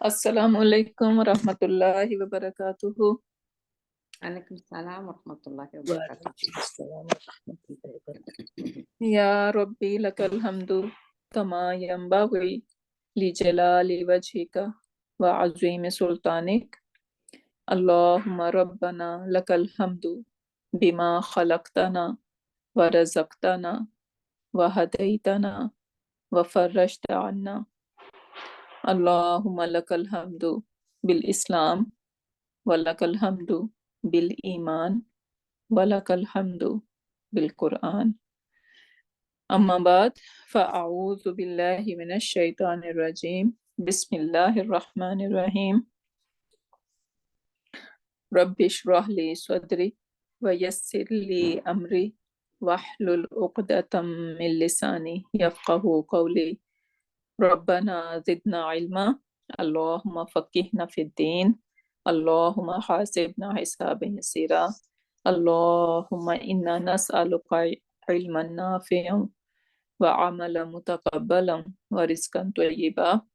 Assalamu alaikum wa rahmatullahi wa barakatuhu. Alaikum salam wa rahmatullahi wa Wa barakatuh. alaikum assalam wa rahmatullahi wa barakatuh. Ya Rabbi lakal hamdu kama yanbaghi li jalali wajhika wa azimi sultanik. Allahumma rabbana lakal hamdu bima khalaqtana wa razaqtana wa hadaitana wa farajta anna. Allahumma lakal hamdu bil Islam wa lakal hamdu bil Iman wa lakal hamdu bil Quran. Amma ba'd, fa'a'udhu billahi minash shaitanir rajim. Bismillahir rahmanir rahim. Rabbi shrah li sadri wa yassir li amri wahlul uqdatam min lisani yafqahu qawli. Rabbana zidna ilma. Allahumma faqihna fid din. Allahumma hasibna hisaban yasira. Allahumma inna nas'aluka ilman nafi'an wa amalan mutaqabbalan wa rizqan tayyiba.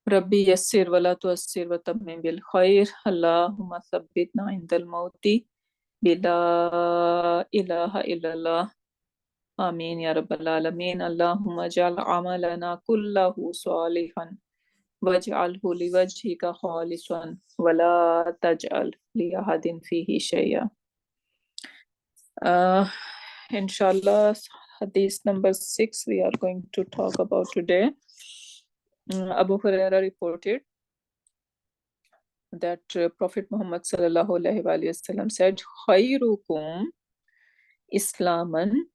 Rabbi yassir wa la tuassir wa tammim bil khair. Allahumma thabbitna indal mauti bila ilaha illallah. Amin ya rabbal alamin. Allahumma ja'al amalana kullahu salihan waj'alhu liwajhika khalisan wa la taj'al li ahadin fihi shay'a. Inshallah, hadith number 6 we are going to talk about today. Abu Huraira reported that Prophet Muhammad sallallahu alaihi wasallam said, "Khayrukum Islaman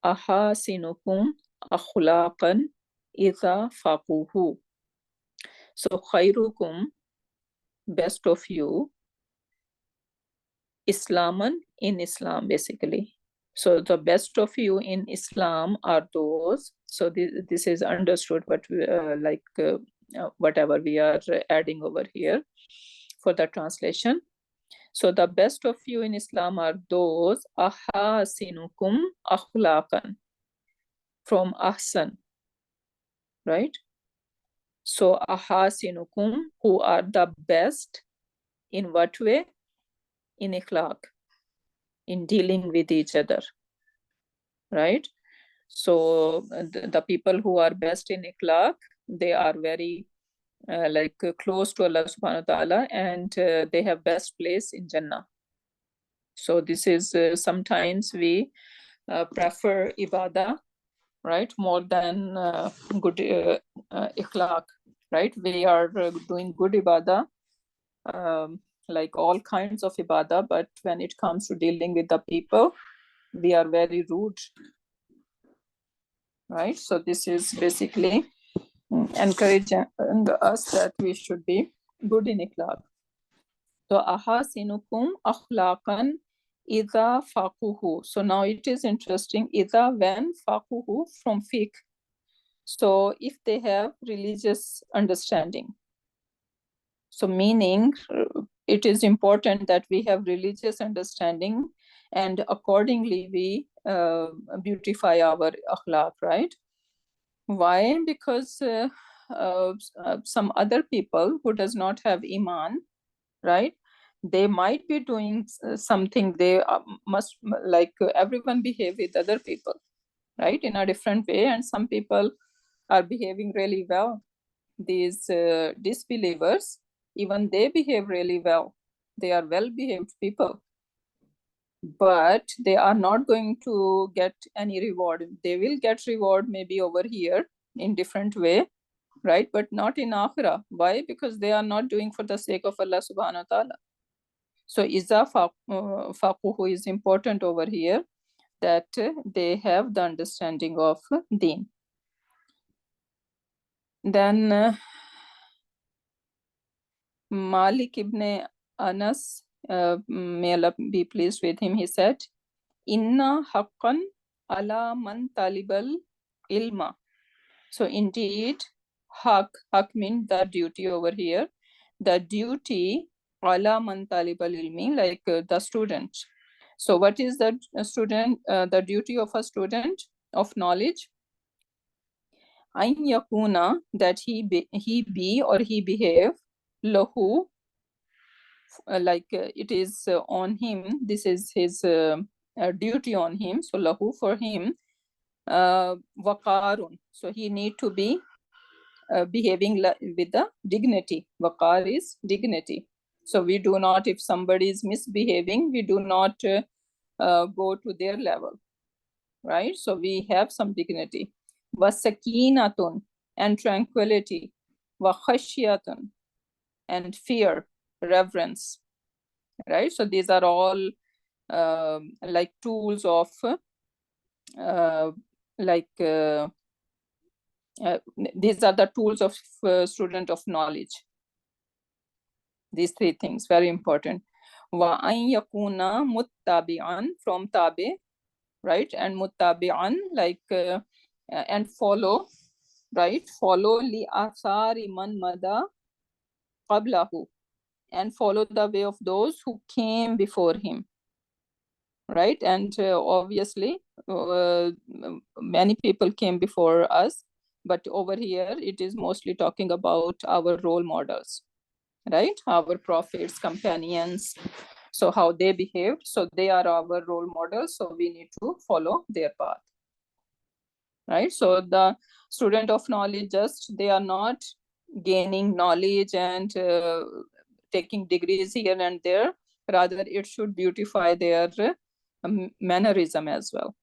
ahasinukum akhlaqan idha faquhu." So khayrukum, best of you, Islaman, in Islam basically. So the best of you in Islam are those. So this is understood, but whatever we are adding over here for the translation. So the best of you in Islam are those ahasinukum akhlaqan, from ahsan, right? So ahasinukum, who are the best in what way? In akhlaq, in dealing with each other, right? So the people who are best in akhlaq, they are very close to Allah subhanahu wa ta'ala, and they have best place in Jannah. So this is sometimes we prefer ibadah, right, more than good akhlaq, right? We are doing good ibadah, like all kinds of ibadah, but when it comes to dealing with the people, we are very rude, right? So this is basically encouraging us that we should be good in akhlaq. So ahasinukum akhlaqan idha faquhu. So now it is interesting, idha, when, faquhu, from fiqh. So if they have religious understanding, so meaning it is important that we have religious understanding, and accordingly we beautify our akhlaq, right? Why? Because some other people who does not have iman, right, they might be doing something, they must, like everyone behave with other people, right, in a different way, and some people are behaving really well. These disbelievers, even they behave really well, they are well behaved people, but they are not going to get any reward. They will get reward maybe over here in different way, right, but not in akhirah. Why? Because they are not doing for the sake of Allah subhanahu wa ta'ala. So iza faquhu is important over here, that they have the understanding of deen. Then Malik ibn Anas, may Allah be pleased with him, he said, "Inna haqqan ala man talibal ilma." So indeed, haq means the duty over here. The duty ala man talibal ilmi, like the student. So what is the student? The duty of a student of knowledge? أن يكون, that he be or he behave, lahu, like it is on him, this is his duty on him, so lahu, for him, waqarun, so he need to be behaving with the dignity. Waqar is dignity. So we do not, if somebody is misbehaving, we do not go to their level, right? So we have some dignity. Wasakinatun, and tranquility. Wakhashyatun, and fear, reverence, right? So these are all like tools of these are the tools of student of knowledge. These three things, very important. Wa an yakuna muttabi'an, from tabi, right? And muttabi'an, like and follow, right? Follow li athari man mada qablahu, and follow the way of those who came before him, right? And obviously many people came before us, but over here it is mostly talking about our role models, right? Our prophets, companions, so how they behaved, so they are our role models, so we need to follow their path, right? So the student of knowledge, just they are not gaining knowledge and taking degrees here and there, rather it should beautify their mannerism as well.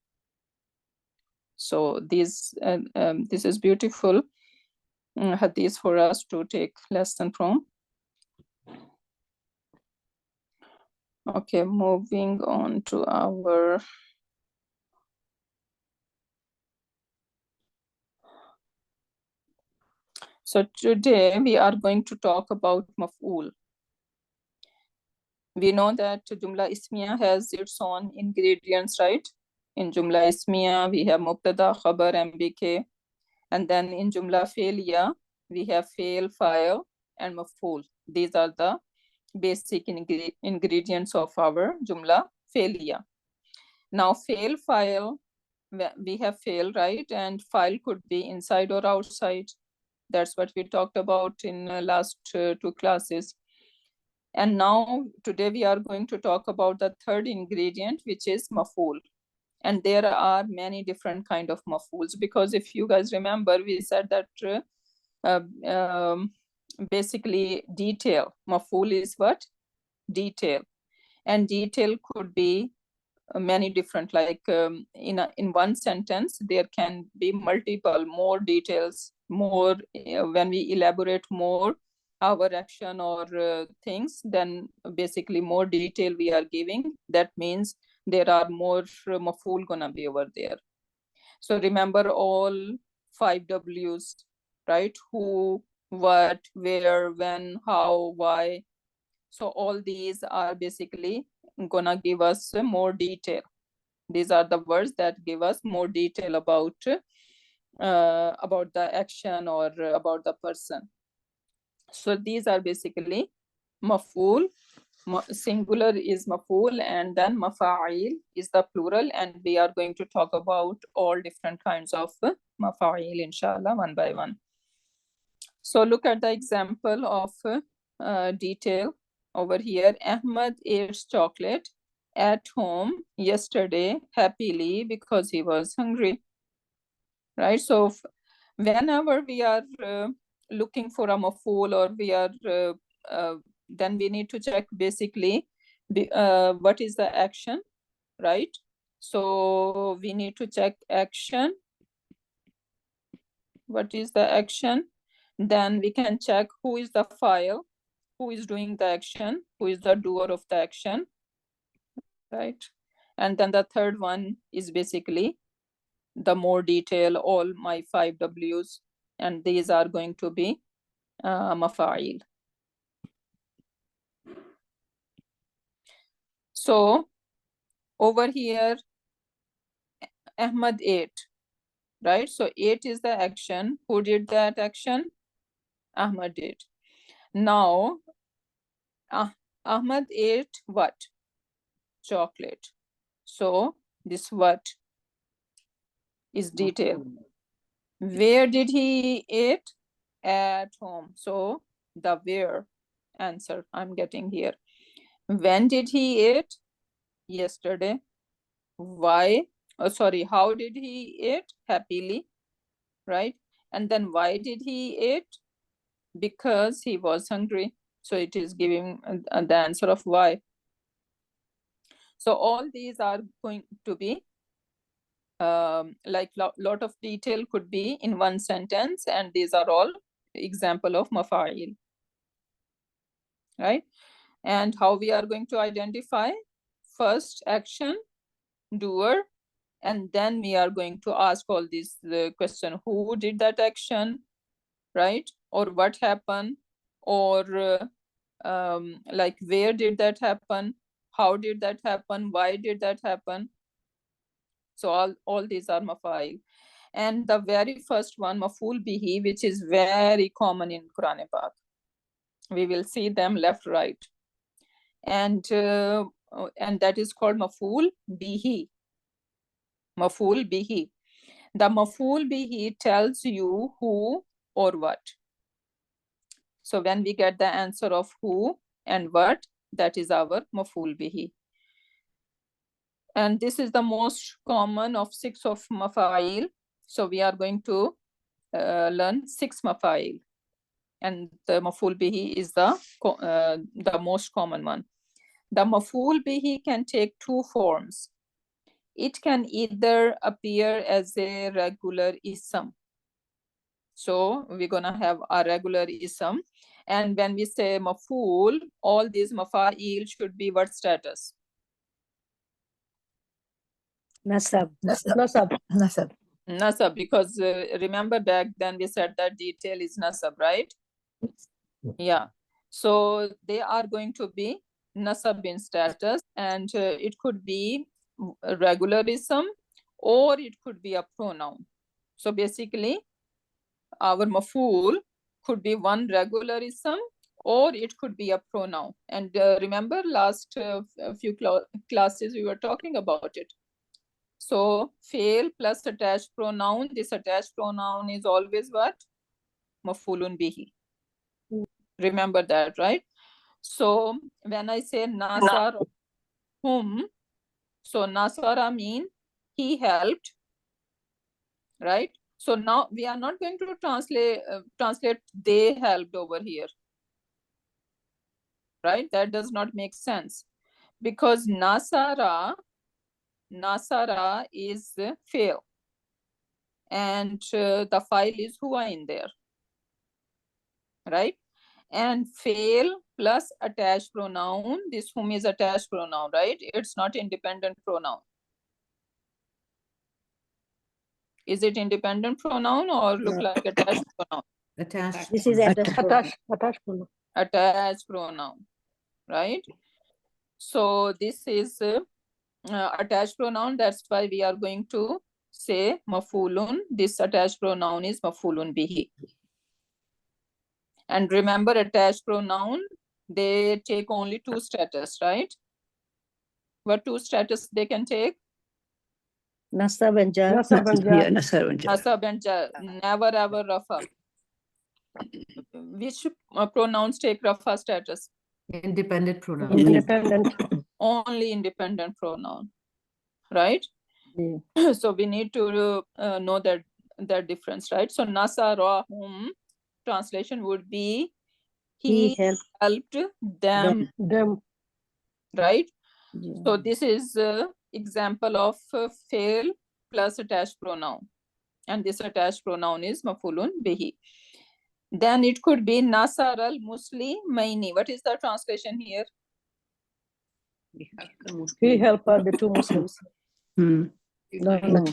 So this is beautiful hadith for us to take lesson from. Okay, moving on to our so today we are going to talk about maf'ul. We know that Jumla Ismiya has its own ingredients, right? In Jumla Ismiya, we have Mubtada, Khabar, MBK. And then in Jumla Fi'liya, we have Fi'l, Fa'il, and Maf'ul. These are the basic ingredients of our Jumla Fi'liya. Now, Fi'l, Fa'il, we have Fi'l, right? And Fa'il could be inside or outside. That's what we talked about in last two classes. And now today we are going to talk about the third ingredient, which is maf'ul. And there are many different kind of maf'uls, because if you guys remember, we said that basically detail. Maf'ul is what? Detail. And detail could be many different, like in one sentence, there can be multiple, more details, more when we elaborate more our action or things, then basically more detail we are giving. That means there are more maf'ul gonna be over there. So remember all 5 W's, right? Who, what, where, when, how, why. So all these are basically gonna give us more detail. These are the words that give us more detail about the action or about the person. So these are basically maf'ul. Singular is maf'ul, and then mafa'il is the plural, and we are going to talk about all different kinds of mafa'il, inshallah, one by one. So look at the example of detail over here. Ahmad ate chocolate at home yesterday happily because he was hungry, right? So whenever we are looking for a maf'ul, or we are then we need to check basically what is the action, right? So we need to check action. What is the action? Then we can check who is the file, who is doing the action, who is the doer of the action, right? And then the third one is basically the more detail, all my 5 W's, and these are going to be mafa'il. So over here, Ahmad ate, right? So ate is the action. Who did that action? Ahmad did. Now, Ahmad ate what? Chocolate. So this what is detail. Where did he eat? At home. So the where answer I'm getting here. When did he eat? Yesterday. Why? Oh, sorry. How did he eat? Happily. Right? And then why did he eat? Because he was hungry. So it is giving the answer of why. So all these are going to be like lot of detail could be in one sentence, and these are all example of mafa'il, right? And how we are going to identify? First action, doer, and then we are going to ask all these question: who did that action, right? Or what happened? Or like where did that happen? How did that happen? Why did that happen? So all these are mafa'il. And the very first one, maf'ul bihi, which is very common in Quran Pak. We will see them left, right. And that is called maf'ul bihi. Maf'ul bihi. The maf'ul bihi tells you who or what. So when we get the answer of who and what, that is our maf'ul bihi. And this is the most common of 6 of mafa'il. So we are going to learn 6 mafa'il. And the maf'ul bihi is the most common one. The maf'ul bihi can take 2 forms. It can either appear as a regular ism. So we're gonna have a regular ism. And when we say maf'ul, all these mafa'il should be what status? Nasab. Nasab, because remember back then we said that detail is nasab, right? Yeah. So they are going to be nasab in status, and it could be a regularism or it could be a pronoun. So basically our maf'ul could be one regularism or it could be a pronoun. And remember last few classes we were talking about it. So fail plus attached pronoun, this attached pronoun is always what? Maf'ulun bihi. Remember that, right? So when I say nasar whom, so nasara mean he helped, right? So now we are not going to translate they helped over here, right? That does not make sense, because nasara is fail, and the file is huwa in there, right? And fail plus attached pronoun, this whom is attached pronoun, right? It's not independent pronoun. Is it independent pronoun or look like attached pronoun? Attached. This is attached pronoun. Attached pronoun, right? So this is attached pronoun. That's why we are going to say maf'ulun. This attached pronoun is maf'ulun bihi. And remember, attached pronoun, they take only 2 status, right? What 2 status they can take? Nasab and jar. Yeah, nasab and jar. Nasab and jar. Never ever rafa. Which pronouns take rafa status? Independent pronoun. Only independent pronoun, right? Yeah. So we need to know that difference, right? So nasarahum translation would be he helped them, right? Yeah. So this is example of fail plus attached pronoun, and this attached pronoun is maf'ulun bihi. Then it could be nasar al muslimaini. What is the translation here? He helped the 2 Muslims. Hmm. No.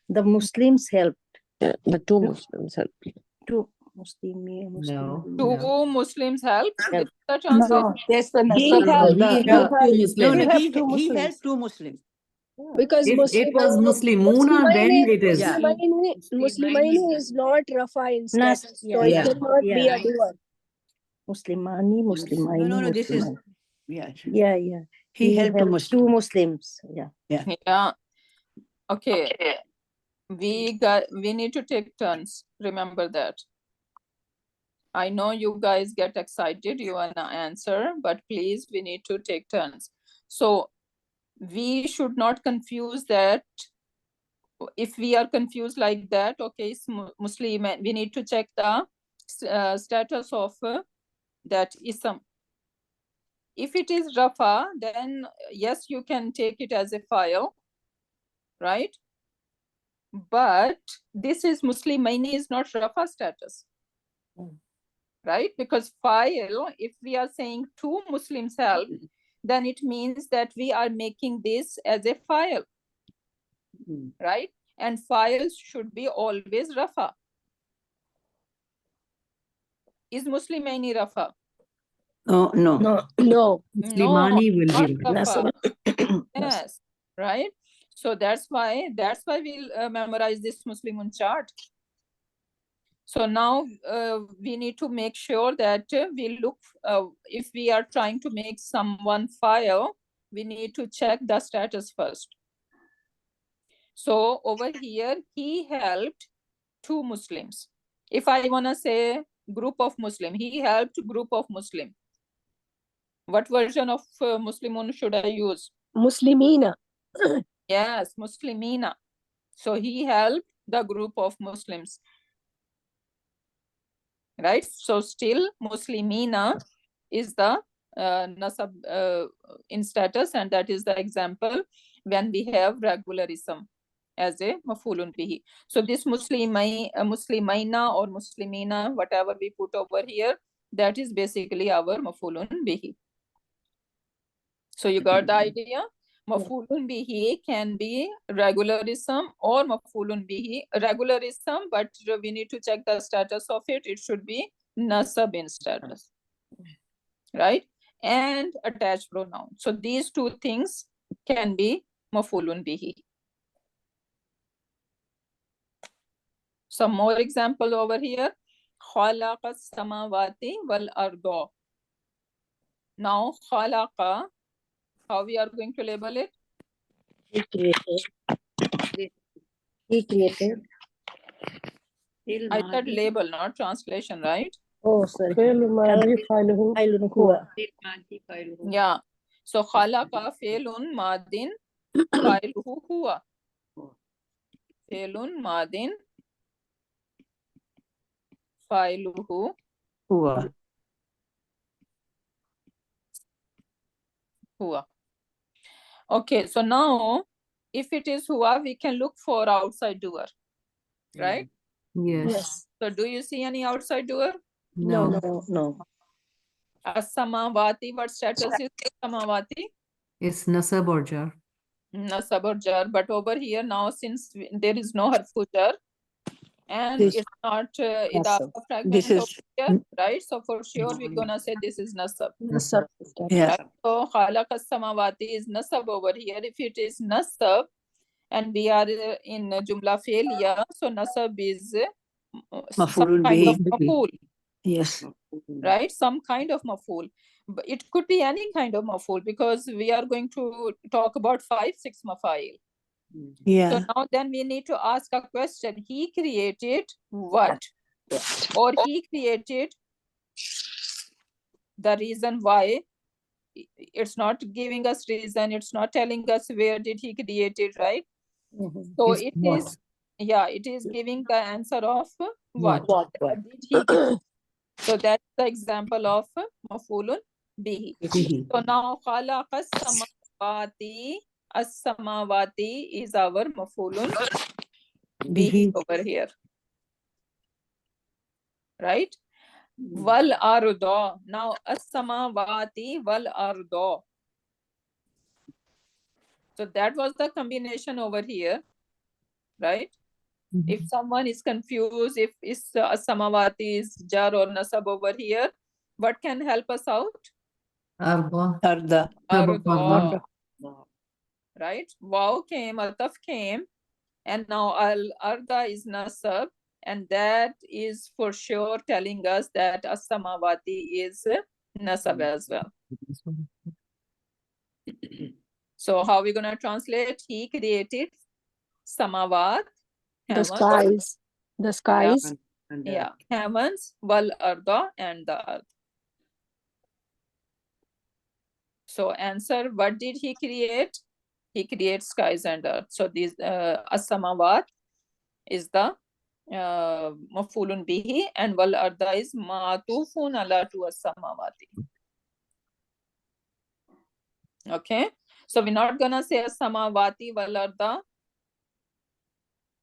The Muslims helped. The 2 Muslims helped. 2 Muslim. No. 2 Muslims helped. Help. Is the translation? That's the He Nasr. helped. He helped 2 Muslims. No, He helped 2 he Muslims. helped 2 Muslims. Because If it was Muslimuna, then it is. Yeah. Muslimaini is not Rafa in status, so it Yeah. cannot be a Yeah. doer. Muslimani, Muslimaini. No, this is, Muslimaini. yeah. Yeah. He helped 2 2 Muslims. Muslims. Yeah. Yeah. Okay. we need to take turns. Remember that. I know you guys get excited, you want to answer, but please, we need to take turns. So we should not confuse that. If we are confused like that, okay, it's Muslim, we need to check the status of that ism. If it is Rafa, then yes, you can take it as a file, right? But this is Muslimaini is not Rafa status, right? Because file, if we are saying two Muslims help, then it means that we are making this as a file, right? And files should be always Rafa. Is Muslimaini Rafa? Oh, no. No. Muslimani will not be Rafa. Nasab. Yes, right? So that's why we'll memorize this Muslimun chart. So now we need to make sure that we look, if we are trying to make someone file, we need to check the status first. So over here, he helped two Muslims. If I want to say group of Muslim, he helped group of Muslim. What version of Muslimun should I use? Muslimina. Yes, Muslimina. So he helped the group of Muslims. Right? So still Muslimina is the nasab in status, and that is the example when we have regularism as a mafulun bihi. So this Muslimaina or Muslimina, whatever we put over here, that is basically our mafulun bihi. So you got the idea? Mafulun bihi can be regularism or mafulun bihi regularism, but we need to check the status of it. It should be nasab in status, right? And attached pronoun. So these two things can be mafulun bihi. Some more example over here. Khalaqa samawati wal ardo. Now khalaqa, how we are going to label it? He created. He created. I said label, not translation, right? Oh, sorry. Failun huwa. Yeah. So khalaqa fi'lun madin fa'iluhu huwa. Fi'lun madin fa'iluhu Huwa. huwa. Okay, so now if it is huwa, we can look for outside doer, right? Yes. So do you see any outside doer? No. No. As-samawati, what status is samawati? It's nasab or jar. Nasab or jar, but over here now, since there is no harfu jar and This- it's not idafa Nasab. fragment This over is- here, right? So for sure we're gonna say this is nasab. Nasab. Yeah. Right? So khalaqa samawati is nasab over here. If it is nasab and we are in jumla failure, so nasab is some Maf'ulun kind of bihi. maf'ul, Yes. right? Some kind of maf'ul. But it could be any kind of maf'ul because we are going to talk about 5-6 mafail. Yeah. So now then we need to ask a question. He created what? Or he created the reason why. It's not giving us reason. It's not telling us where did he create it, right? So It's it what? is, yeah, it is giving the answer of what? What? What did he create? So that's the example of mafulun bihi. Bihi. So now khalaqa samawati, as-samawati is our mafulun bihi over here, right? Wal ardo. Now as-samawati wal ardo. So that was the combination over here, right? If someone is confused, if is samawati is jar or nasab over here, what can help us out? Arba. Arda. Arda. Right? Wow came, ataf came, and now arda is nasab, and that is for sure telling us that as-samawati is nasab as well. So how are we going to translate? He created samawat The Heavens. skies. The skies. And Yeah, heavens, wal arda, and the earth. So answer, what did he create? He creates skies and earth. So these as-samawat is the maf'ulun bihi, and wal arda is ma'tufun ala to as-samawati. Okay, so we're not gonna say as-samawati wal arda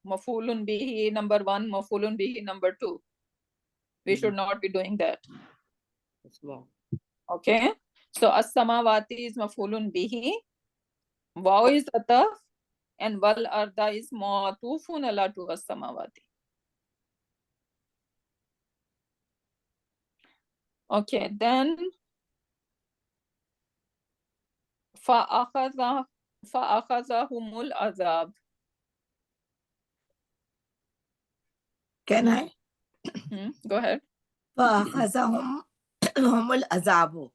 maf'ulun bihi number 1, maf'ulun bihi number 2. We should not be doing that. That's wrong. Okay, so as-samawati is maf'ulun bihi, waw is ataf, and wal arda is ma'tufun ala to as-samawati. Okay, then فَأَخَذَهُمُ الْعَذَابُ. Can I? Go ahead. فأخذهم هم العذاب.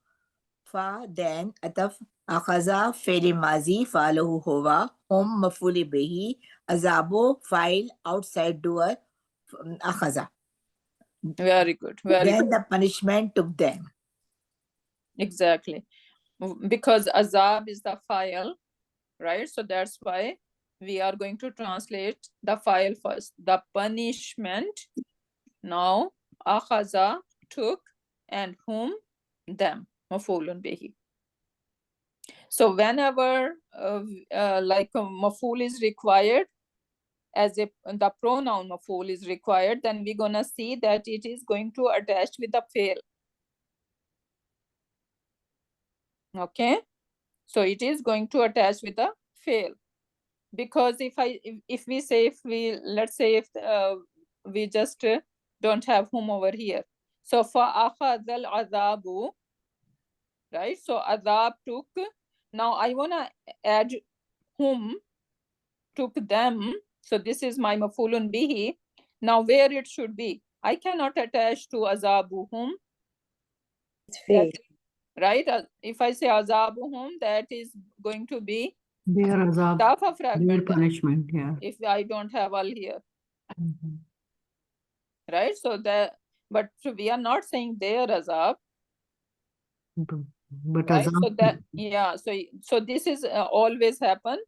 then أتف أخذ فعل ماضي فعله هو هم مفعول به عذاب file outside door أخذ. Very good. Very Then good. the punishment took them. Exactly. Because azab is the file, right? So that's why we are going to translate the file first. The punishment. Now, akhaza, took, and whom? Them. Maf'ulun bihi. So whenever like a maf'ul is required, as if the pronoun maf'ul is required, then we're gonna see that it is going to attach with the fail. Okay, so it is going to attach with the fail, because if we say, let's say if we just don't have whom over here, so for akhadhal azabu, right? So azab took. Now I wanna add whom, took them. So this is my maf'ulun bihi. Now where it should be? I cannot attach to azabuhum. It's fail. Right? If I say azabuhum, that is going to be Their azab, Tafa their fragment punishment, yeah. if I don't have al here. Mhm. Right? So that, but we are not saying their azab. But Right? azab, So that, yeah, so this is always happen,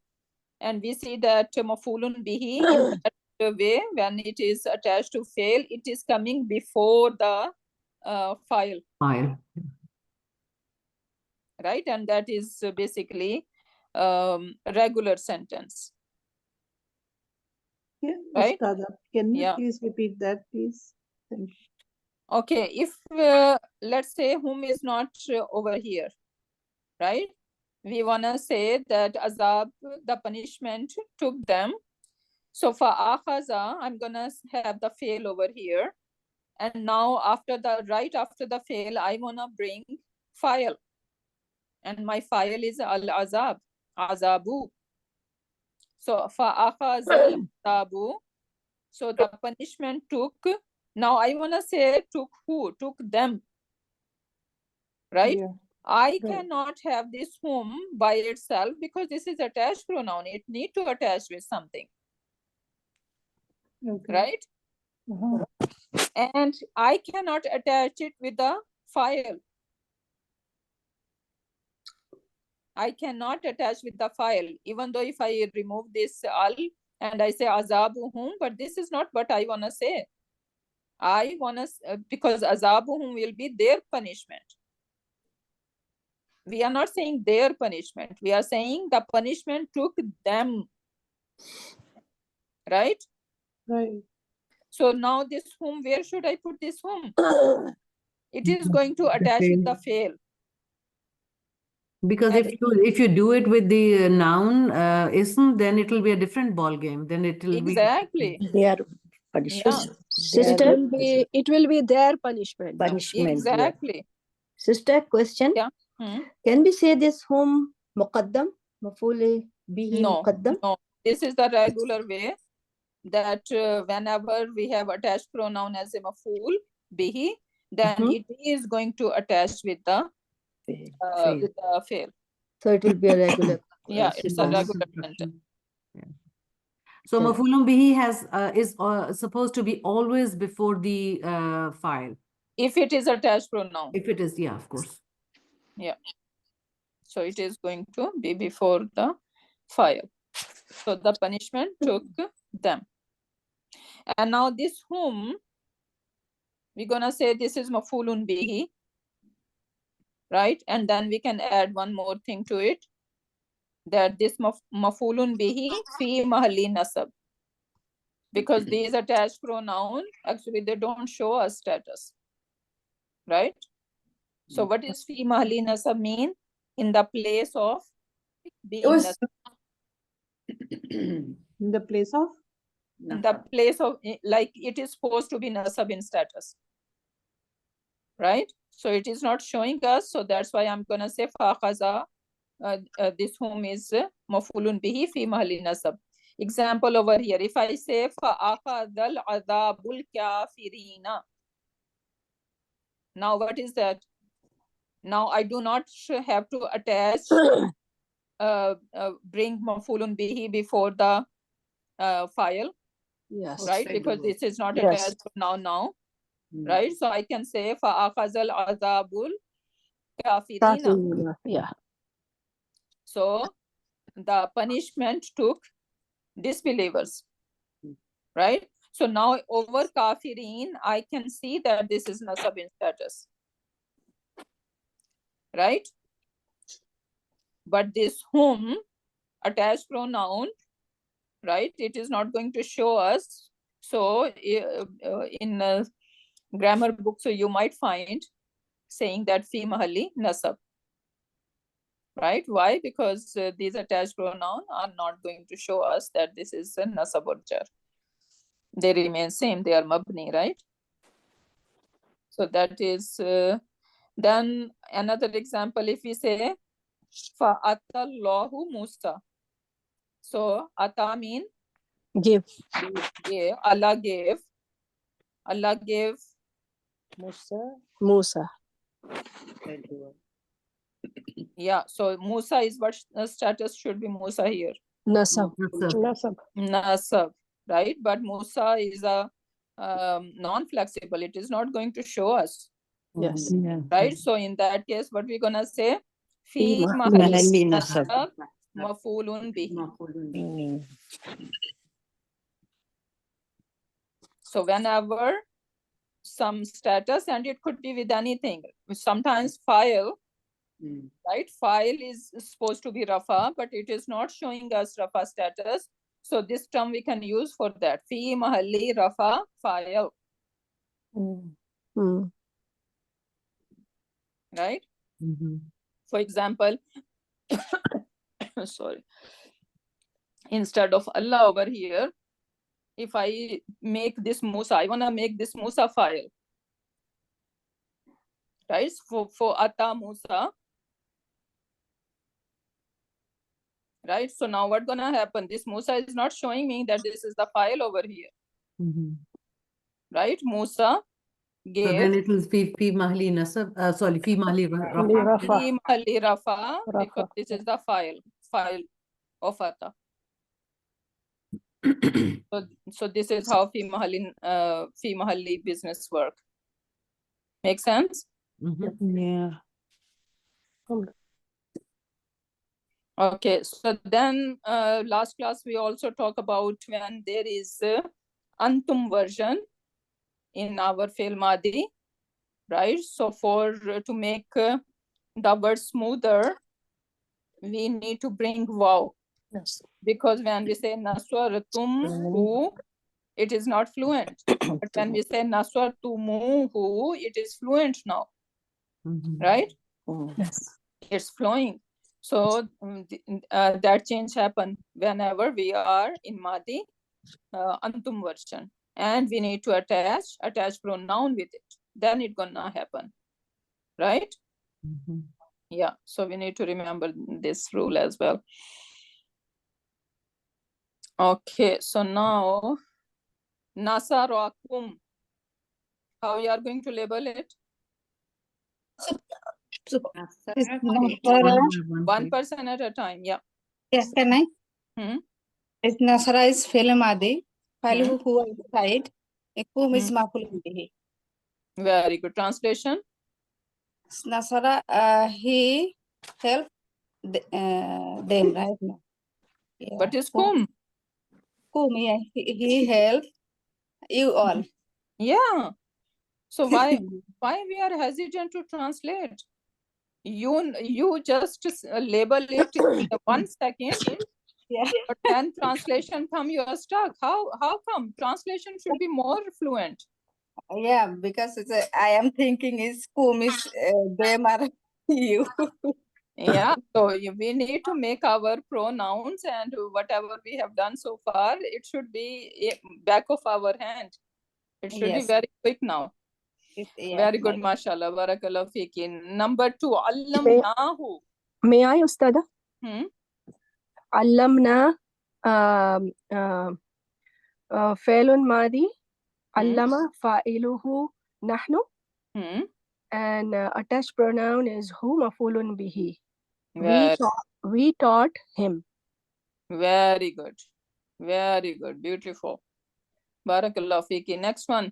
and we see that maf'ulun bihi in that way, when it is attached to fail, it is coming before the file, file. right? And that is basically regular sentence. Yeah, Right? Ustada, can you Yeah. please repeat that, please? Thank you. Okay, if let's say whom is not over here, right? We wanna say that azab, the punishment took them. So for akhaza, I'm gonna have the fail over here. And now right after the fail, I wanna bring file. And my file is al-azab, azabu. So for akhaza azabu, so the punishment took. Now I wanna say took who? Took them. Right? Yeah. I cannot have this whom by itself because this is attached pronoun. It need to attach with something. Okay. Right? Uh-huh. And I cannot attach it with the file. I cannot attach with the file, even though if I remove this al and I say azabuhum, but this is not what I want to say. I want to, because azabuhum will be their punishment. We are not saying their punishment. We are saying the punishment took them. Right? Right. So now this whom, where should I put this whom? It is going to attach with the fail. Because And if you do it with the noun ism, then it will be a different ball game. Then it will exactly. They are punishment. Yeah. Sister, It will be their punishment. punishment. Exactly. Sister, question. Yeah. Hmm. Can we say this home muqaddam? Maf'ul bihi No, muqaddam? no. This is the regular way that whenever we have attached pronoun as a maf'ul bihi, then it is going to attach with the fail. So it will be a regular. Yeah, it's a regular sentence. Yeah. So Yeah. maf'ulun bihi is supposed to be always before the file. If it is attached pronoun. If it is, yeah, of course. Yeah. So it is going to be before the file. So the punishment took them. And now this whom, we're gonna say this is maf'ulun bihi, right? And then we can add one more thing to it, that this maf'ulun bihi fi mahalli nasab. Because these attached pronoun, actually they don't show us status, right? So what is fi mahalli nasab mean? In the place of being nasab. In the place of? In the place of, like it is supposed to be nasab in status, right? So it is not showing us, so that's why I'm gonna say fa'khaza. This whom is maf'ulun bihi fi mahalli nasab. Example over here, if I say fa'akhadhal adhabul kafirina, now what is that? Now I do not have to attach bring maf'ulun bihi before the file, Yes. right? Because this is not Yes. attached now, right? So I can say fa'akhazal azabul kafirina. Yeah. So the punishment took disbelievers, right? So now over kafirin, I can see that this is nasab in status, right? But this whom, attached pronoun, right? It is not going to show us. So in grammar book, so you might find saying that fi mahalli nasab, right? Why? Because these attached pronoun are not going to show us that this is a nasab or jar. They remain same, they are mabni, right? So that is, then another example, if we say fa'atallahu Musa. So ata mean Give. yeah, Allah gave Musa. yeah. So Musa is what status should be Musa here? Nasab. Nasab, right? But Musa is a non-flexible. It is not going to show us, Yes. Yeah. right? So in that case, what we're gonna say? Fi Fi mahalli mahalli nasab. nasab maf'ulun bihi. So whenever some status, and it could be with anything. Sometimes file, right? File is supposed to be rafa, but it is not showing us rafa status. So this term we can use for that. Fi mahalli rafa file, Mm. right? Mhm. For example, sorry, instead of Allah over here, if I make this Musa, I want to make this Musa file, right? For Ata Musa, right? So now what's gonna happen? This Musa is not showing me that this is the file over here, Mhm. right? Musa So gave then it will be fi mahli nasab. Sorry, fi mahli rafa. fi mahalli rafa, because this is the file of Ata. So this is how fi mahalli business work. Make sense? Mhm. Yeah. Okay, so then last class we also talk about when there is antum version in our fi'l madi, right? So for to make the word smoother, we need to bring waw. Yes. Because when we say naswaratum, it is not fluent. But when we say naswartumuhu, it is fluent now, Mhm. right? Yes. It's flowing. So that change happen whenever we are in Madi Antum version, and we need to attach pronoun with it. Then it's gonna happen, right? Mhm. Yeah. So we need to remember this rule as well. Okay. So now nasarakum. How you are going to label it? One by one, One please. person at a time. Yeah. Yes, can I? Is Nasara is fi'l madi. Fa'iluhu huwa is fa'il. Kum is Hmm. maf'ul bihi. Very good. Translation? Nasara, he helped them right now. Yeah. What is kum? Kum, yeah. He helped you all. Yeah. So why we are hesitant to translate? You just label it in 1 second, Yeah. but when translation come, you are stuck. How come? Translation should be more fluent. Yeah, because I am thinking is kum is them are you. Yeah, so we need to make our pronouns, and whatever we have done so far, it should be back of our hand. It should be Yes. very quick now. Yeah, Very good, like- mashallah, barakallah fiki. Number 2, allamnahu. May I, Ustada? علمنا فعل ماضي علم فاعله نحن and attached pronoun is who مفعول به. We taught him. Very good. Very good. Beautiful. Barakallah fiki. Next one.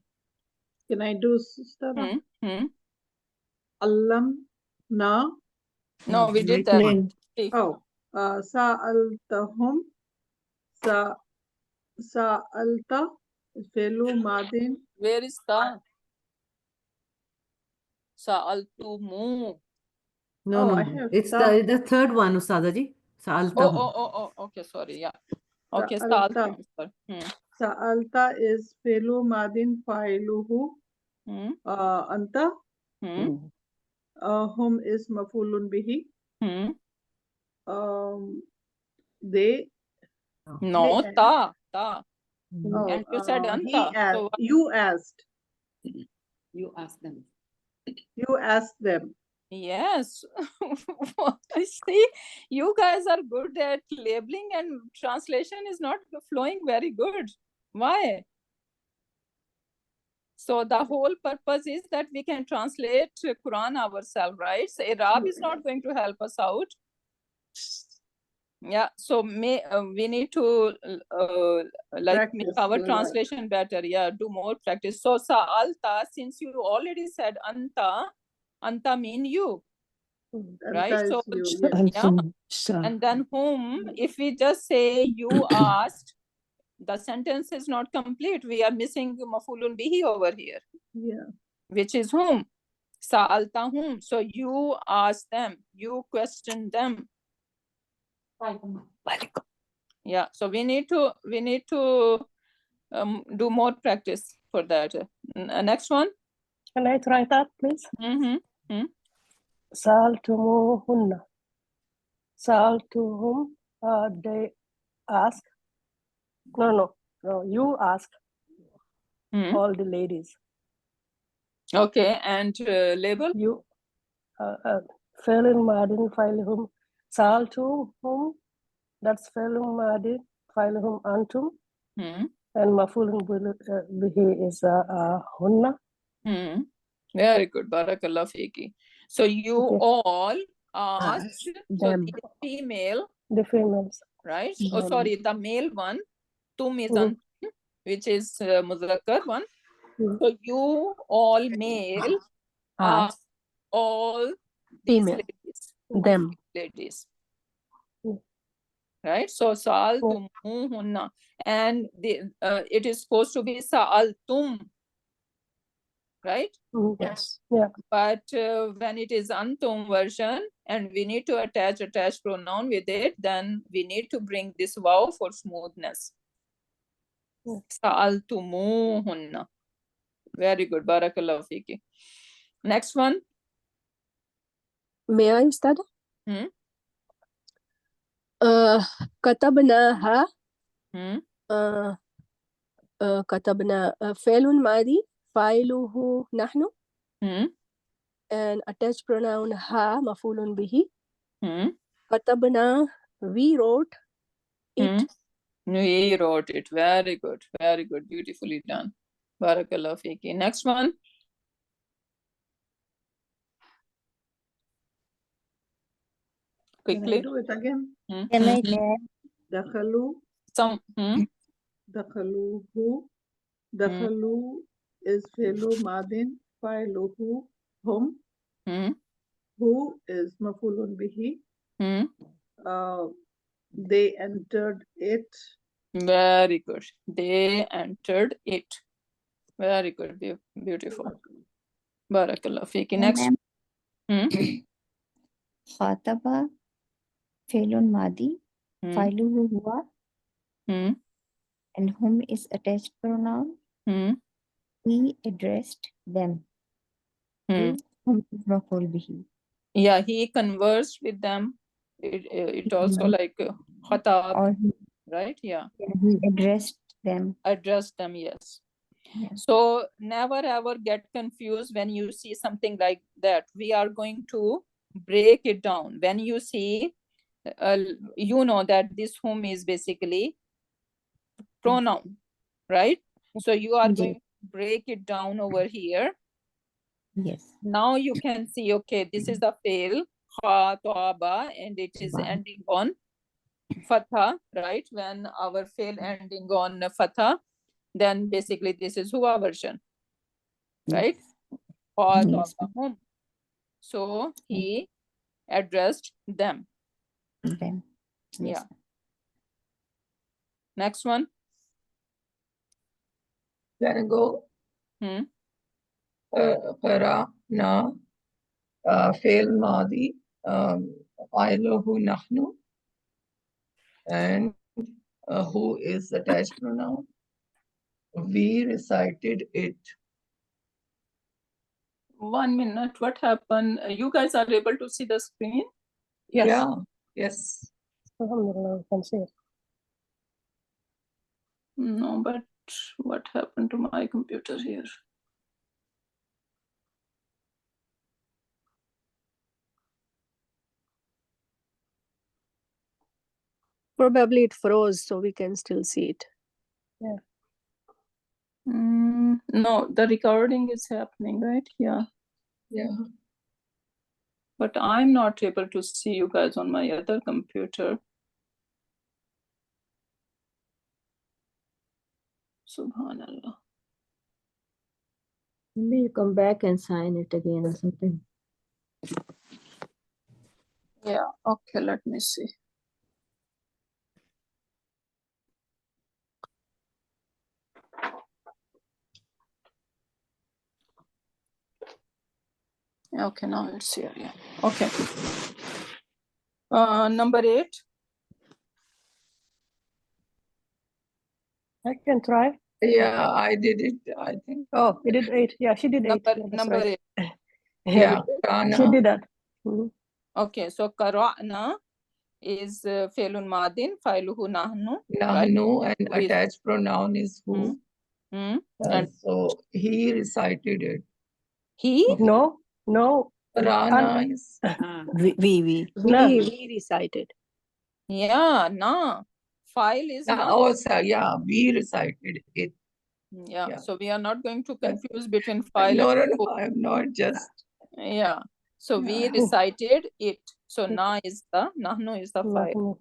Can I do Ustara? Allam na. No, we did that. Explain. Oh, sa'altahum. Sa'alta. Felu madin. Where is the sa'altumu? No, I no. have It's ta. the third one, Ustada ji. Sa'altahum. Oh, okay, sorry, yeah. Okay, Sa'alta. sa'altum. Sa'alta is felu madin fa'iluhu. Anta. Hum is mafulun bihi. They. No, they ta. Oh, And you said he anta. asked. So You asked. You ask them. You asked them. yes. See, you guys are good at labeling, and translation is not flowing very good. Why? So the whole purpose is that we can translate Quran ourselves, right? So Arab is not going to help us out. Yeah, so we need to like make Practice our a lot. translation better. Yeah, do more practice. So sa'alta, since you already said anta mean you, right? Anta So is you, yes. yeah, and then whom, if we just say you asked, the sentence is not complete. We are missing mafulun bihi over here. Yeah. Which is whom? Sa'altahum. So you ask them, you question them. Yeah, so we need to do more practice for that. Next one. Can I try that, please? سألتموهن. سألتهم. They ask. No. You ask all the ladies. Okay, and label? You. فعل ماضي فاعلهم سألتهم. That's فعل ماضي فاعلهم أنتم. And مفعول به is هن. Very good. Barakallah fiki. So you all asked them. So the female. The females. Right? Oh, sorry, the male one. Tum is antum, which is muzakkar one. So you all male asked all these Female. ladies. Them. Ladies. Right? So sa'altumuhunna. And it is supposed to be sa'altum. Right? Yes. Yeah. But when it is antum version and we need to attach pronoun with it, then we need to bring this waw for smoothness. Sa'altumuhunna. Very good. Barakallahu fiki. Next one. May I start? كتبناها. كتبنا فعل ماضي فاعله نحن. And attached pronoun ها مفعول به. كتبنا, we wrote it. We wrote it. Very good. Very good. Beautifully done. Barakallahu fiki. Next one. Quickly. Can I do it again? Can I learn? Dakhalu. Some. دخلوه. دخلوا is فعل ماض فاعله هم. Who is مفعول به. They entered it. Very good. They entered it. Very good. Beautiful. Barakallah fiki. Next. خاطب فعل ماضي فاعله هو and whom is attached pronoun. He addressed them. Whom is مفعول به. Yeah, he conversed with them. It also like khatab, Or right? Yeah. he addressed them. Addressed them, yes. Yeah. So never ever get confused when you see something like that. We are going to break it down. When you see, you know that this whom is basically pronoun, right? So you are going to break it down over here. Yes. Now you can see, okay, this is the fail, khataba, and it is ending on fatha, right? When our fail ending on fatha, then basically this is huwa version, right? Khatabahum. So he addressed them. Them. Yes. Yeah. Next one. Can I go? قرأنا فعل ماضي فاعله نحن and who is attached pronoun. We recited it. 1 minute. What happened? You guys are able to see the screen? Yes. Yeah. Yes. Alhamdulillah, we can see it. No, but what happened to my computer here? Probably it froze, so we can still see it. Yeah. No, the recording is happening, right? Yeah. Yeah. But I'm not able to see you guys on my other computer. Subhanallah. Maybe you come back and sign it again or something. Yeah, okay, let me see. Okay, now it's here. Yeah. Okay. Number 8. I can try. Yeah, I did it, I think. Oh, you did 8. Yeah, she did 8. Yeah, that's Number right. 8. Yeah. She did that. Okay, so qara'na is fi'lun madin, fa'iluhu nahnu. Nahnu and Right? attached pronoun is who. And so he recited it. he? No. Rana is. We recited. Yeah, na. File is na. Oh, so yeah, we recited it. Yeah, so we are not going to confuse between file No, and no, I'm not just. Yeah, so we recited it. So na is the, nahnu is the file.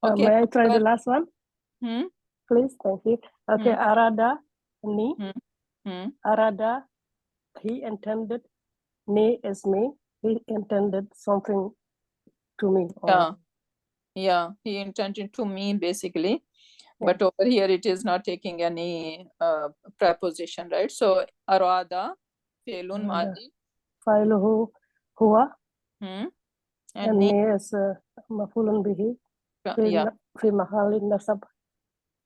Okay. May I try the last one? Please, thank you. Okay, arada, ni. Arada, he intended. Ni is me. He intended something to me. Yeah, he intended to me basically. But over here it is not taking any preposition, right? So arada, fi'lun madi. Fa'iluhu huwa. And ni is maf'ulun bihi. Yeah. Fi mahali nasab.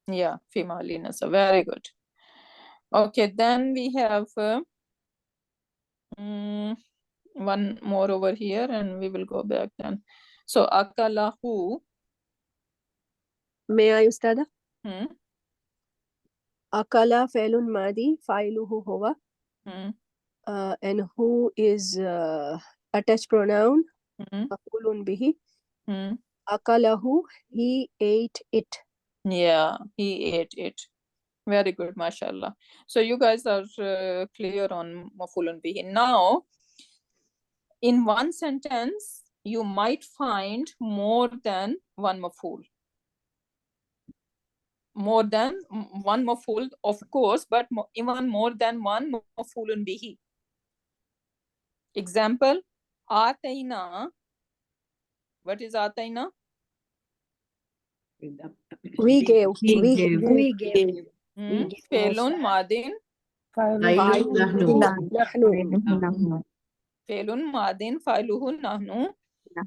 Yeah, fi mahali nasab. Very good. Okay, then we have one more over here and we will go back then. So akalahu. May I, Ustada? Akala fi'lun madi, fa'iluhu huwa. And who is attached pronoun? Maf'ulun bihi. Akalahu, he ate it. Yeah, he ate it. Very good, mashallah. So you guys are clear on maf'ulun bihi. Now, in one sentence, you might find more than one maf'ul. more than one maf'ul, of course, but even more than one maf'ulun bihi. Example, atayna. What is atayna? We gave. We gave. We gave. Felun madin. نحن. Felun madin failuhu nahnu.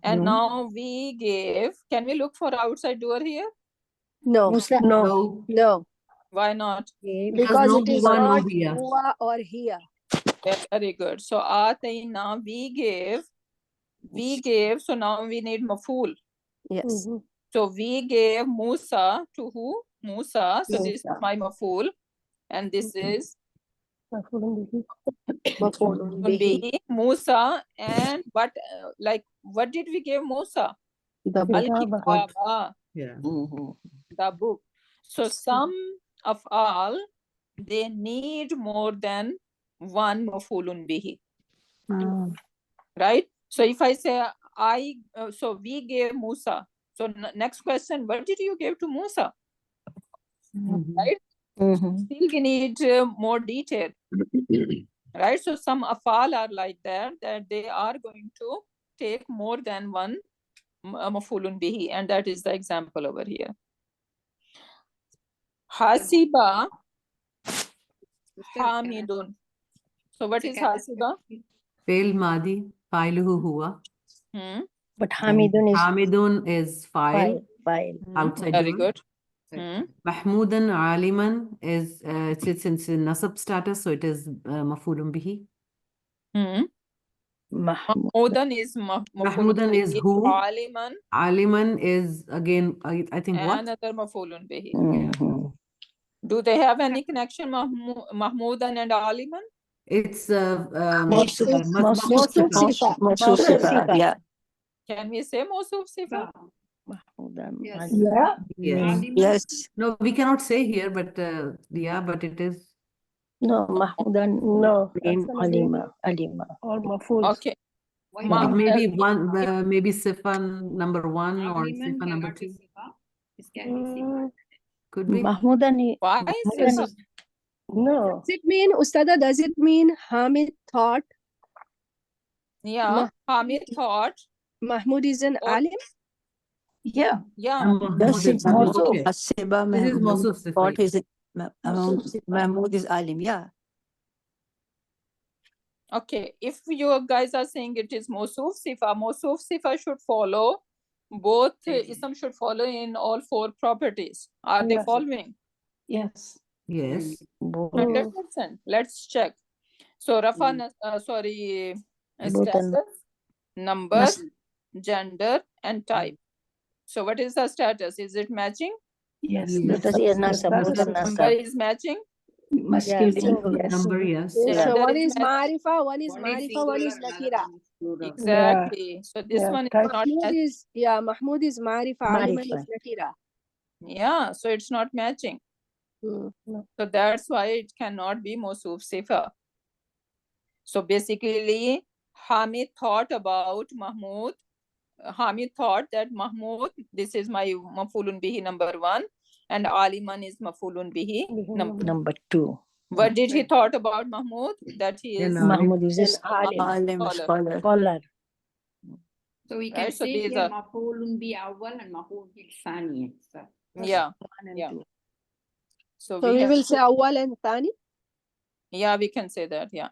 And now we gave. Can we look for outside door here? No. No. No. Why not? Because no it is huwa, no not hiya. huwa or here. Very good. So atayna, we gave. So now we need maf'ul. Yes. So we gave Musa to who? Musa. So this is my maf'ul, and this is مفعول bihi. Musa. And what did we give Musa? The book. Al-Kitaba, Yeah. the book. So some of all, they need more than one maf'ulun bihi. Right? So if I say so we gave Musa. So next question, what did you give to Musa? Right? Still we need more detail. Right? So some afal are like that they are going to take more than one maf'ulun bihi, and that is the example over here. Hasiba Hamidun. So what is Hasiba? Fail madi, failuhu huwa. But Hamidun is file. Outside Very door. good. Mahmudan aliman is it sits in nasab status, so it is maf'ulun bihi. Mahmudan is Mahmudan is who? Aliman. Aliman is again, I think what? Another maf'ulun bihi. Do they have any connection, Mahmudan and Aliman? It's Mawsuf sifa. Yeah. Can we say Mawsuf sifa? Yes. Yeah. yes. Yes. No, we cannot say here, but yeah, but it is. No, Mahmudan. No. Name That's gonna be Alima. all maf'ul. Okay. Or maybe one, maybe Sifan number one or Aliman Sifan number cannot be two. sifa. It can be sifa. Could be. Mahmudan. Why sifa? No. Does it mean, Ustada, does it mean Hamid thought Yeah, Hamid thought. Mahmud is an Or- alim? Yeah. This is also Okay. Hasiba This is Mawsuf sifa. What is it? Mahmoud is alim. Yeah. Okay. If you guys are saying it is Mawsuf sifa should follow both. Ism should follow in all four properties. Are they Yes. following? Yes. Yes. 100%. Let's check. So Rafa, status, number, gender, and type. So what is the status? Is it matching? Yes. Yes. That is Number is matching. masculine. Yes. Number, yes. So Gender one is is Marifa, one is One is Marifa, one is singular, Nakira. another one is plural. Exactly. So this Yeah, one is type. not Mahmud matching. is, Mahmud is Marifa, Aliman is Nakira. Yeah, so it's not matching. No. So that's why it cannot be Mawsuf sifa. So basically, Hamid thought about Mahmud. Hamid thought that Mahmud, this is my maf'ulun bihi number one, and Aliman is maf'ulun bihi number two. What did he thought about Mahmud? That he is Mahmud is an Alim scholar. scholar. So we Right, can so say these here are- maf'ulun bi awwal and maf'ul bi thani. yeah. So So we have will say awwal and thani. yeah, we can say that, yeah.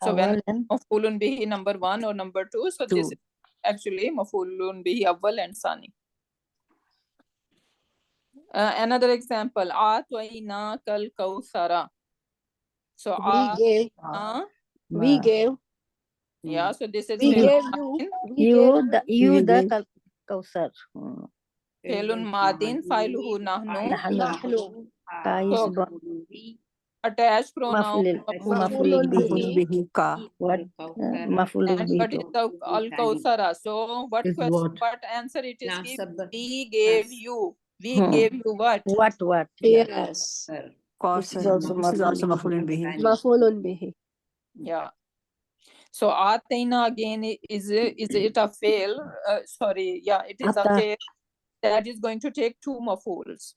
So when maf'ulun bihi number one or number two, so this is actually maf'ulun bihi awwal and sani. Another example, atwayna kal kawthara. So we gave. yeah, so this is We gave you the Kawthar. Felun madin failuhu nahnu. So, attached pronoun Maf'ulun bihi. What? Maf'ulun and what is bihi. the al-kawthara? So what Is question, what? what answer it is? Nasab. We gave you. We gave you what? What? Yes. This is also maf'ulun bihi. Maf'ulun bihi. Yeah. So atayna again is it a fail? Sorry, yeah, it is a Ata. fail. That is going to take two maf'uls.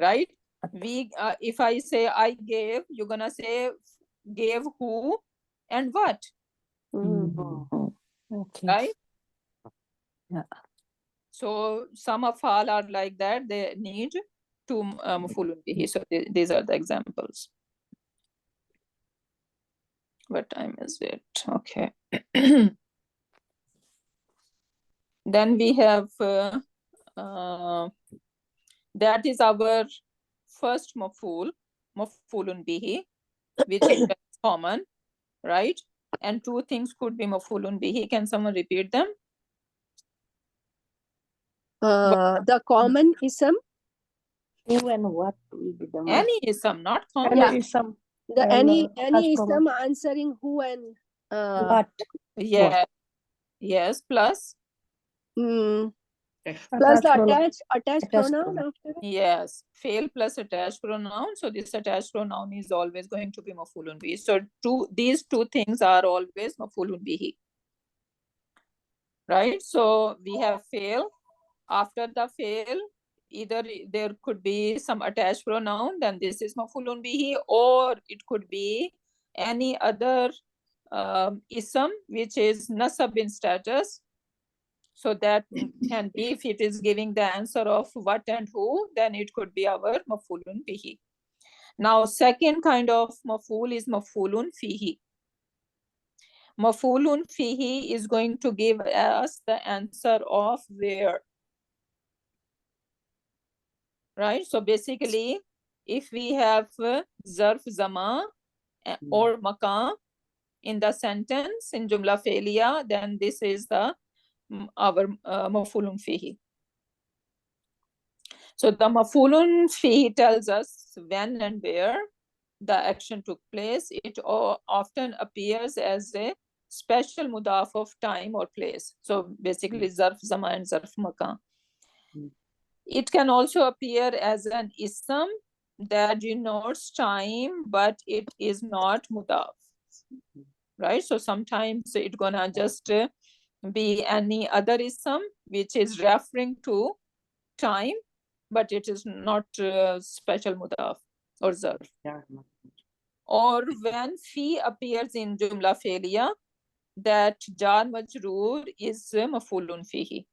right? We if I say I gave, you're gonna say gave who and what, Okay. right? Yeah. So some of all are like that. They need two maf'ulun bihi. So these are the examples. What time is it? Okay. Then we have that is our first maf'ulun bihi, which is very common, right? And two things could be maf'ulun bihi. Can someone repeat them? The common ism, Who and what will be the Any ism, not common. Any ism. the And, any as ism answering who and what? Yeah. Yes. Plus. plus the attached Attached pronoun pronoun. after it. Yes, fail plus attached pronoun. So this attached pronoun is always going to be maf'ulun bihi. So these two things are always maf'ulun bihi. Right? So we have fail. After the fail, either there could be some attached pronoun, then this is maf'ulun bihi, or it could be any other ism which is nasab in status. So that can be, if it is giving the answer of what and who, then it could be our maf'ulun bihi. Now, second kind of maf'ul is maf'ulun fihi. Maf'ulun fihi is going to give us the answer of where. Right? So basically, if we have zarf zama or makan in the sentence in jumla fe'liya, then this is the our maf'ulun fihi. So the maf'ulun fihi tells us when and where the action took place. It often appears as a special mudaf of time or place. So basically zarf zama and zarf makan. It can also appear as an ism that denotes time, but it is not mudaf. Right? So sometimes it's gonna just be any other ism which is referring to time, but it is not special mudaf or zarf. Or when fi appears in jumla fe'liya, that jar majroor is maf'ulun fihi.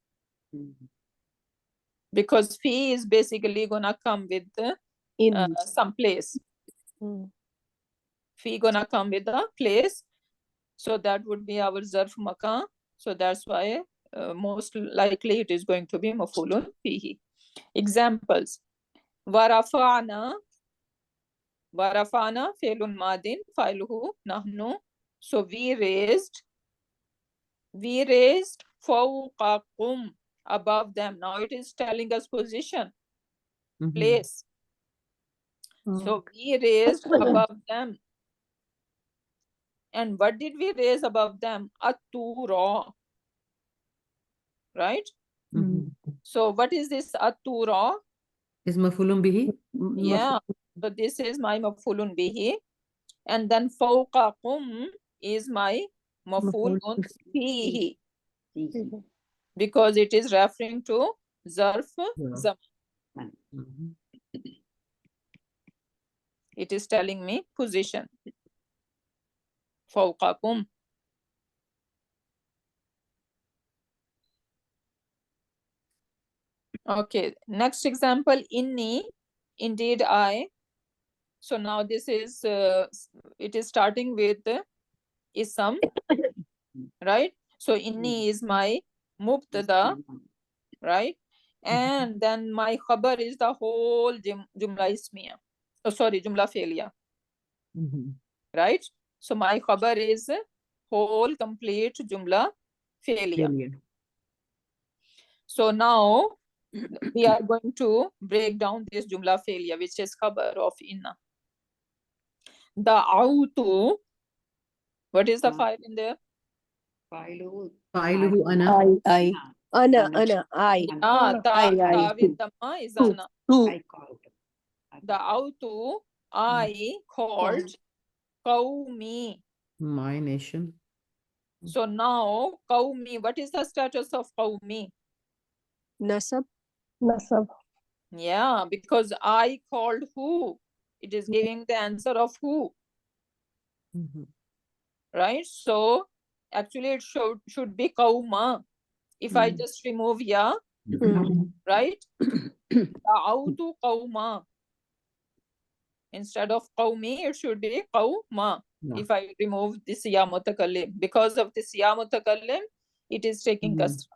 Because fi is basically gonna come with some place. Fi gonna come with a place. So that would be our zarf makan. So that's why most likely it is going to be maf'ulun fihi. Examples. Warafa'na. Warafa'na fi'lun madin fa'iluhu nahnu. So we raised fawqakum, above them. Now it is telling us position, place. So we raised above them. And what did we raise above them? At-tura. Right? So what is this at-tura? Is maf'ulun bihi? Yeah. So this is my maf'ulun bihi. And then fawqakum is my maf'ulun fihi. Because it is referring to zarf zaman. It is telling me position. Fawqakum. Okay, next example, inni, indeed I. So now this is, it is starting with isam, right? So inni is my mubtada, right? And then my khabar is the whole jumla ismiya. Oh, sorry, jumla fe'liya. Right? So my khabar is whole complete jumla fe'liya. So now we are going to break down this jumla fe'liya, which is khabar of inna. Da'awtu. What is the file in there? Fa'iluhu ana. I. Ana, I. Ta with dhamma is ana. Da'awtu, I called qawmi. My nation. So now qawmi, what is the status of qawmi? Nasab. Nasab. Yeah, because I called who? It is giving the answer of who, right? So actually it should be qawma. If I just remove ya, right? Da'awtu qawma. Instead of qawmi, it should be qawma. If I remove this ya mutakallim, because of this ya mutakallim, it is taking kasra.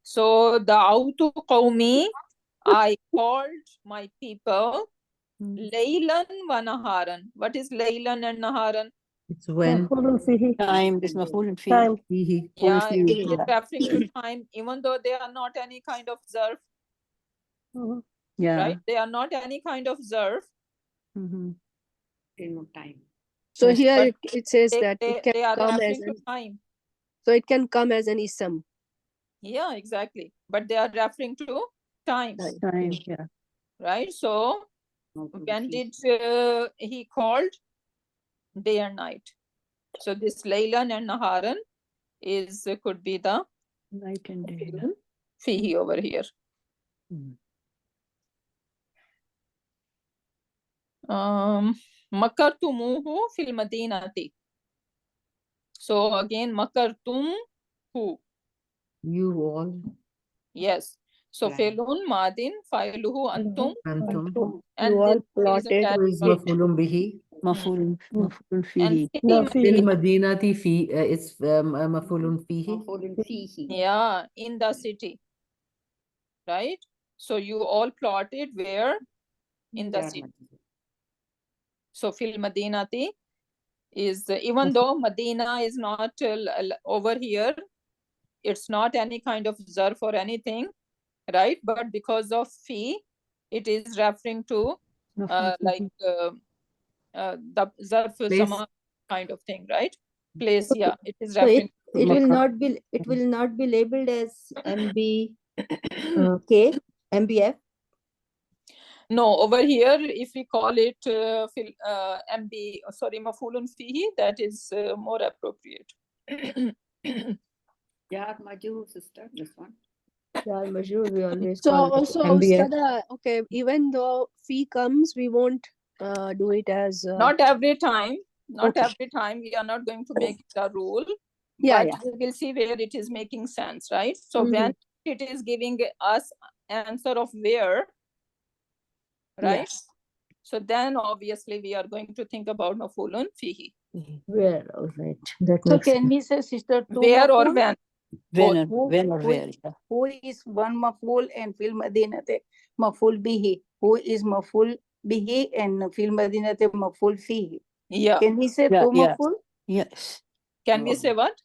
So da'awtu qawmi, I called my people laylan wa naharan. What is laylan and naharan? It's when Time. This maful fi. Time. fihi. Yeah, it is referring to time, even though they are not any kind of zarf, Yeah. right? They are not any kind of zarf. In time. So Yes, here but it says They, that they, it can they are come as referring to an, time. so it can come as an ism. Yeah, exactly. But they are referring to time, Time. Yeah. right? So when did he called? Day and night. So this laylan and naharan is could be the Night and day. fihi over here. Makartumuhu fil madinati. So again, makartum who? You all. Yes. So Right. felun madin failuhu antum. Antum. And You all this there is a plotted Who is category. mafulun bihi? Maful. Maful And fihi. No, fihi, Fil fihi. madinati fi. It's mafulun fihi. Mafulun fihi. yeah, in the city, right? So you all plotted where? In the city. So fil madinati is even though Medina is not over here, it's not any kind of zarf or anything, right? But because of fi, it is referring to like the zarf Place. zaman kind of thing, right? Place, yeah, it is So referring it will not be labeled as MB K MBF. No, over here, if we call it MB, sorry, mafulun fihi, that is more appropriate. Yeah, Majur sister, this one. Yeah, Majur, we always So call it also, MBF. Ustada, okay, even though fee comes, we won't do it as Not every time. Not Okay. every time. We are not going to make it a rule. Yeah, But yeah. we will see where it is making sense, right? So when it is giving us answer of where, right? So then obviously we are going to think about mafulun fihi. Where? All right. That So makes can we say, sister, two Where or maful? when? When, Both. when or where? Yeah. Who is one maful and fil madinate maful bihi? Who is maful bihi and fil madinate maful fihi? Yeah. Can we say Yeah, two yeah. maful? Yes. Can we say what?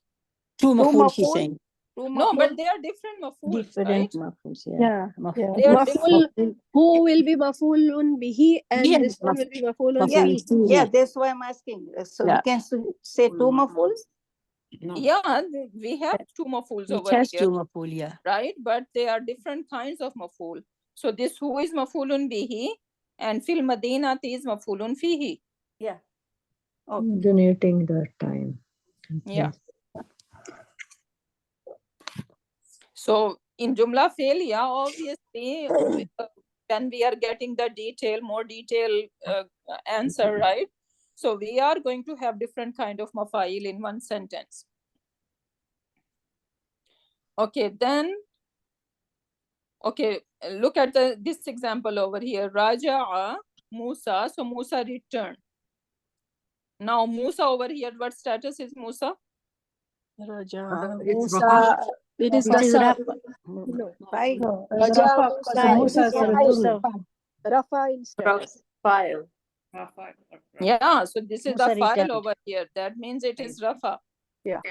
Two Two maful, she's maful? saying. Two No, maful? but they are different mafuls, right? Different mafuls, yeah. Yeah. Yeah. They are Maful, different. who will be mafulun bihi and Yeah, this one will be mafulun Yeah, maful fihi. yeah, fihi. that's why I'm asking. So Yeah. we can say two mafuls? No. Yeah, we have two mafuls It over has here, two maful, yeah. right? But they are different kinds of maful. So this who is mafulun bihi and fil madinati is mafulun fihi. Yeah. denoting the time. Yeah. So in Jumla fail, yeah, obviously when we are getting the more detailed answer, right? So we are going to have different kind of mafail in one sentence. Okay, then, okay, look at this example over here. Raja'a Musa, so Musa returned. Now Musa over here, what status is Musa? Raja, It's Musa, it is the son. No. Right. No, it's Raja, Rafa, Musa, because Musa is Rafa returned. Rafa in status. File. Yeah, so this is Musa the file returned. over here. That means it is Rafa. Yeah.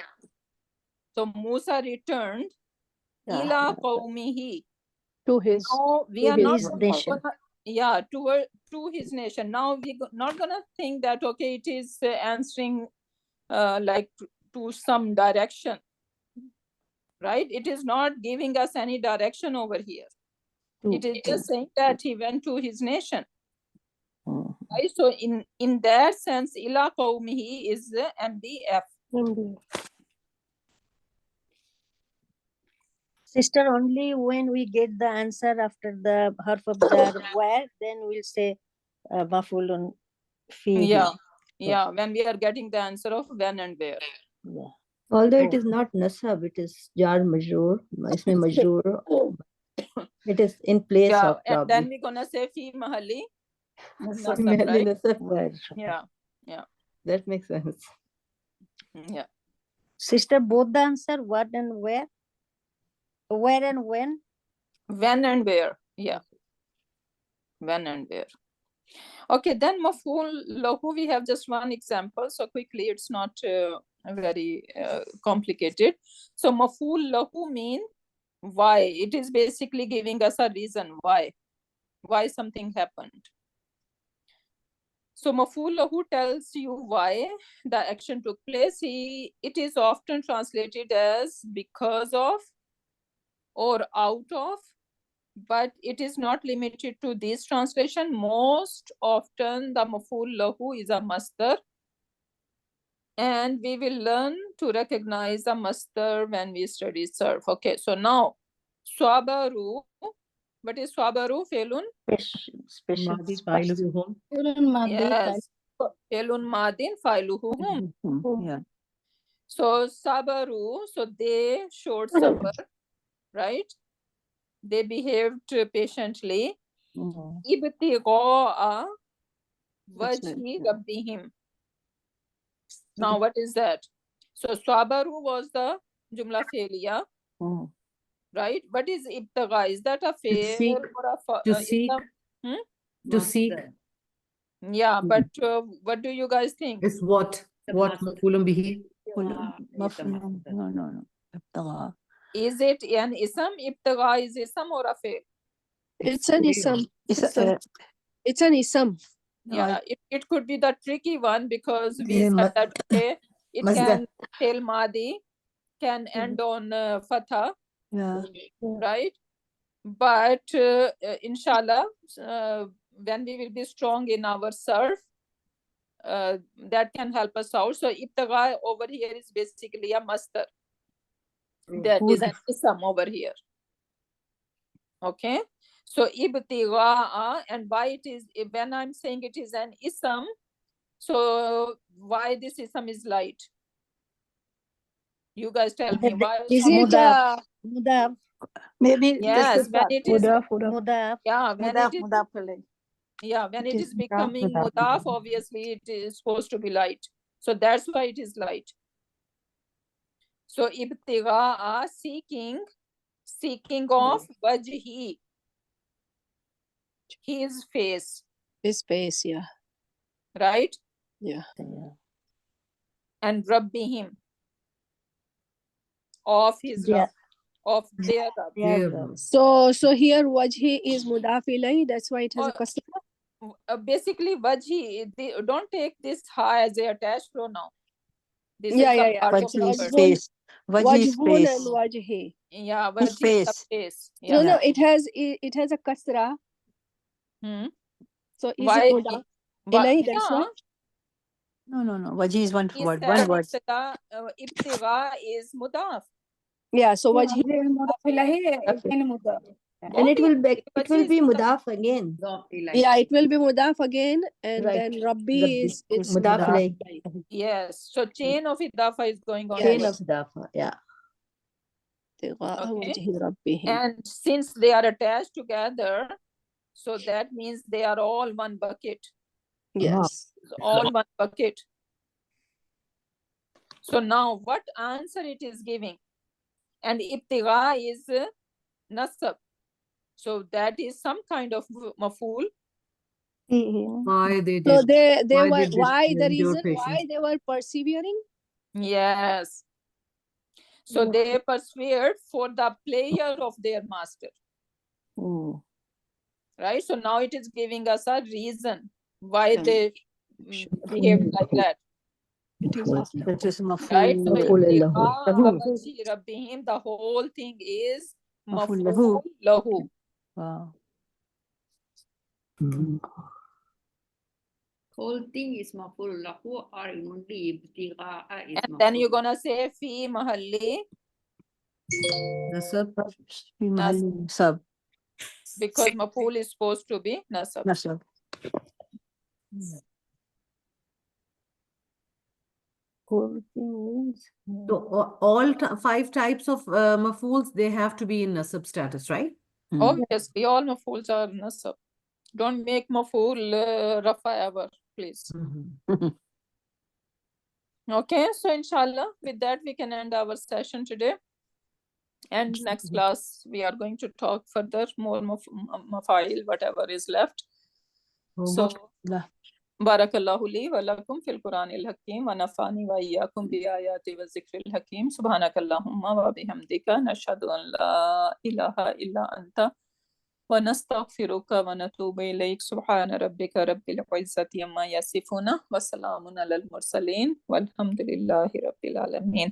So Musa returned Yeah. ila qawmihi. To his, Now we to are not his nation. to his nation. Now we not gonna think that okay, it is answering like to some direction, right? It is not giving us any direction over here. It is just saying that he went to his nation. Right? So in that sense, ila qawmihi is MBF. Sister, only when we get the answer after the harf of jar where, then we'll say mafulun fihi. Yeah, when we are getting the answer of when and where. Yeah. Although it is not nasab, it is jar majroor, isme majroor. It is in place Yeah, of and probably. then we're gonna say fi mahalli nasab, Mahalli right? nasab, right. Yeah. That makes sense. Yeah. Sister, both the answer what and where? Where and when? When and where. Yeah. When and where. Okay, then maf'ul lahu, we have just one example. So quickly, it's not very complicated. So maf'ul lahu mean why. It is basically giving us a reason why something happened. So maf'ul lahu tells you why the action took place. It is often translated as because of or out of, but it is not limited to this translation. Most often the maf'ul lahu is a masdar, and we will learn to recognize the masdar when we study sarf. Okay, so now swabaru. What is swabaru? Felun? Special Fa'iluhum. Yes. Felun madin fa'iluhum. Yeah. So sabaru, so they showed sabr, right? They behaved patiently. Ibtigha'a wajhi rabbihim. Now what is that? So sabaru was the jumla failure, right? What is ibtigha? Is that a fail seek, or a to seek, to seek. Yeah, but what do you guys think? Is what? What mafulun bihi? No. Ibtigha. Is it an ism? Ibtigha is ism or a fail? It's an ism. It's an ism. Yeah, it could be the tricky one because we said that okay, it can fail madi, can end on fatha, right? But inshallah, when we will be strong in our surf, that can help us out. So ibtigha over here is basically a masdar. That is an ism over here. Okay, so ibtigha, and why it is, when I'm saying it is an ism, so why this ism is light? You guys tell me why. Is it mudaf? Maybe Yes, when it is Mudaf. yeah, when it is mudaf. yeah, when it is becoming mudaf, obviously it is supposed to be light. So that's why it is light. So ibtigha, seeking of wajhi, his face. his face? Yeah. Right? Yeah. And rabbihim, of his Rabb, of their Rabb. So here wajhi is mudaf ilayhi. That's why it has a kasra. Basically wajhi, don't take this ha as a attached pronoun. This Yeah. is the part of Wajhi is the word. face. Wajhi is Wajhun face. and wajhi. Yeah, His wajhi is the face. face. Yeah. No, it has a kasra. So is Why? it mudaf ilayhi? That's why. No. Wajhi is one He word. said One word. ibtigha is mudaf. Yeah. So wajhi. And it will be mudaf again. Yeah, it will be mudaf again, and then Rabbi is mudaf ilayhi. Yes. So chain of idafa is going on. Chain of idafa, yeah. Okay. And since they are attached together, so that means they are all one bucket. Yes. All one bucket. So now what answer it is giving? And ibtigha is nasab. So that is some kind of maf'ul. Why they did? So they why were did this why the endure reason why patience? they were persevering? Yes. So they persevered for the pleasure of their master. Right? So now it is giving us a reason why they behaved like that. It is Right? So the whole thing is maf'ul lahu. Wow. Whole thing is maf'ul lahu, or only ibtigha is And then you're gonna say fi mahalli Nasab. في محل نصب. Because maf'ul is supposed to be nasab. نصب. So all five types of mafuls, they have to be in nasab status, right? Obviously, all maf'uls are nasab. Don't make maf'ul rafa ever, please. Okay, so inshallah, with that we can end our session today. And next class, we are going to talk further, more mafail, whatever is left. So, Barakallahu li wa lakum fil Quranil Hakim wa nafani wa iyyakum bi ayati wa zikril hakim. Subhanakallahumma wa bihamdika nashhadu an la ilaha illa anta wa nastaghfiruka wa natubu ilayk. Subhana rabbika rabbil izzati amma yasifuna wa salamun alal mursalin walhamdulillahi rabbil alamin.